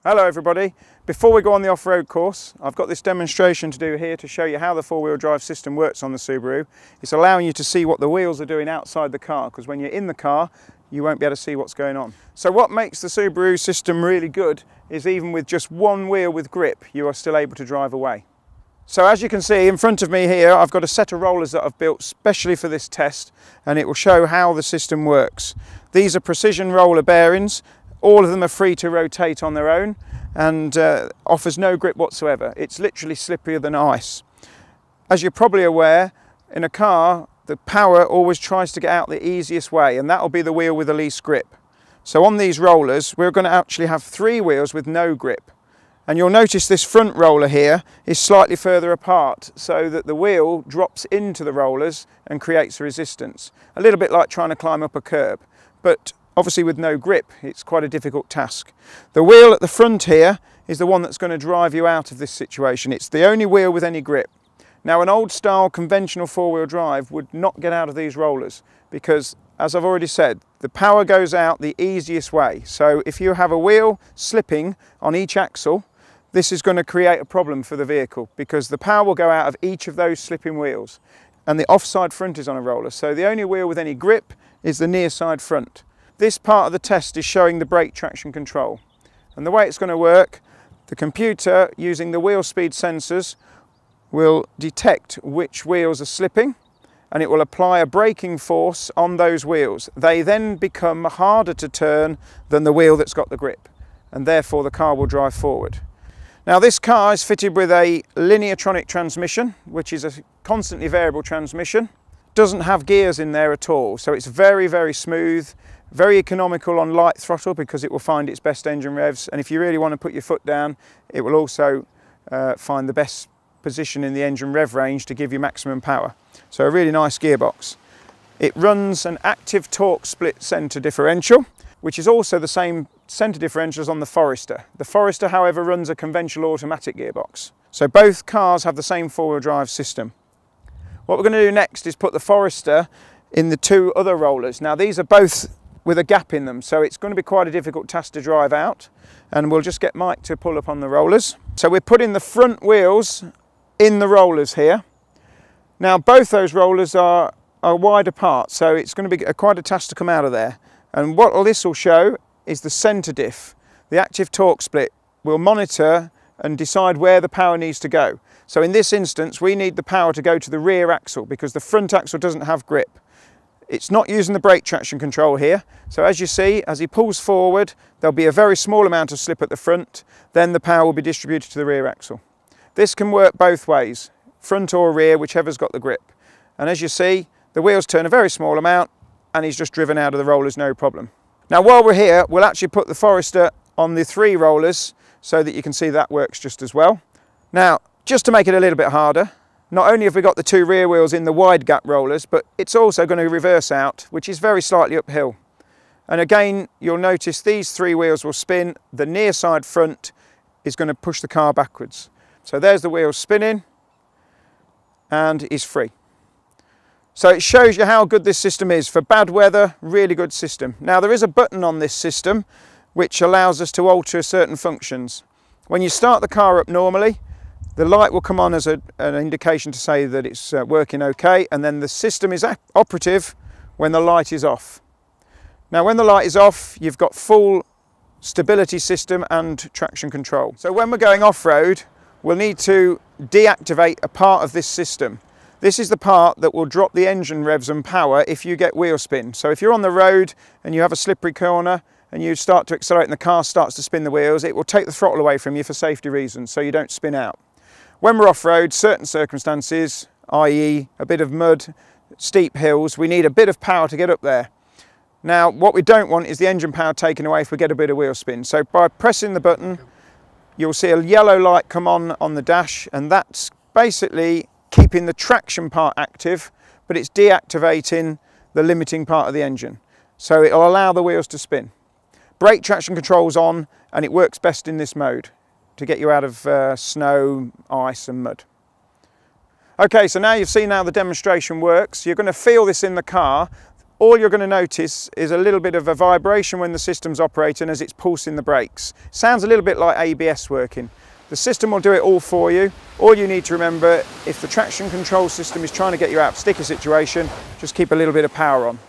Hello everybody. Before we go on the off-road course, I've got this demonstration to do here to show you how the four-wheel drive system works on the Subaru. It's allowing you to see what the wheels are doing outside the car, because when you're in the car you won't be able to see what's going on. So what makes the Subaru system really good is even with just one wheel with grip you are still able to drive away. So as you can see in front of me here, I've got a set of rollers that I've built specially for this test, and it will show how the system works. These are precision roller bearings. All of them are free to rotate on their own and offers no grip whatsoever. It's literally slipperier than ice. As you're probably aware, in a car the power always tries to get out the easiest way, and that will be the wheel with the least grip. So on these rollers we're going to actually have three wheels with no grip. And you'll notice this front roller here is slightly further apart so that the wheel drops into the rollers and creates a resistance. A little bit like trying to climb up a curb, but obviously with no grip it's quite a difficult task. The wheel at the front here is the one that's going to drive you out of this situation. It's the only wheel with any grip. Now an old style conventional four-wheel drive would not get out of these rollers because, as I've already said, the power goes out the easiest way. So if you have a wheel slipping on each axle, this is going to create a problem for the vehicle because the power will go out of each of those slipping wheels, and the offside front is on a roller, so the only wheel with any grip is the near side front. This part of the test is showing the brake traction control, and the way it's going to work, the computer using the wheel speed sensors will detect which wheels are slipping and it will apply a braking force on those wheels. They then become harder to turn than the wheel that's got the grip, and therefore the car will drive forward. Now this car is fitted with a lineartronic transmission, which is a constantly variable transmission. Doesn't have gears in there at all, so it's very smooth, very economical on light throttle because it will find its best engine revs, and if you really want to put your foot down it will also find the best position in the engine rev range to give you maximum power. So a really nice gearbox. It runs an active torque split centre differential, which is also the same centre differential as on the Forester. The Forester, however, runs a conventional automatic gearbox. So both cars have the same four-wheel drive system. What we're going to do next is put the Forester in the two other rollers. Now these are both with a gap in them, so it's going to be quite a difficult task to drive out, and we'll just get Mike to pull up on the rollers. So we're putting the front wheels in the rollers here. Now both those rollers are wide apart, so it's going to be quite a task to come out of there. And what this will show is the centre diff. The active torque split will monitor and decide where the power needs to go. So in this instance we need the power to go to the rear axle because the front axle doesn't have grip. It's not using the brake traction control here, so as you see, as he pulls forward there'll be a very small amount of slip at the front, then the power will be distributed to the rear axle. This can work both ways, front or rear, whichever's got the grip. And as you see, the wheels turn a very small amount and he's just driven out of the rollers no problem. Now while we're here we'll actually put the Forester on the three rollers so that you can see that works just as well. Now just to make it a little bit harder, not only have we got the two rear wheels in the wide gap rollers, but it's also going to reverse out, which is very slightly uphill. And again, you'll notice these three wheels will spin. The near side front is going to push the car backwards. So there's the wheels spinning and is free. So it shows you how good this system is. For bad weather, really good system. Now there is a button on this system which allows us to alter certain functions. When you start the car up normally, the light will come on as an indication to say that it's working okay, and then the system is operative when the light is off. Now when the light is off you've got full stability system and traction control. So when we're going off-road we'll need to deactivate a part of this system. This is the part that will drop the engine revs and power if you get wheel spin. So if you're on the road and you have a slippery corner and you start to accelerate and the car starts to spin the wheels, it will take the throttle away from you for safety reasons so you don't spin out. When we're off-road, certain circumstances, i.e. a bit of mud, steep hills, we need a bit of power to get up there. Now what we don't want is the engine power taken away if we get a bit of wheel spin. So by pressing the button you'll see a yellow light come on the dash, and that's basically keeping the traction part active, but it's deactivating the limiting part of the engine. So it'll allow the wheels to spin. Brake traction control's on and it works best in this mode to get you out of snow, ice and mud. Okay, so now you've seen how the demonstration works. You're going to feel this in the car. all you're going to notice is a little bit of a vibration when the system's operating as it's pulsing the brakes. Sounds a little bit like ABS working. The system will do it all for you. All you need to remember, if the traction control system is trying to get you out of a sticky situation, just keep a little bit of power on.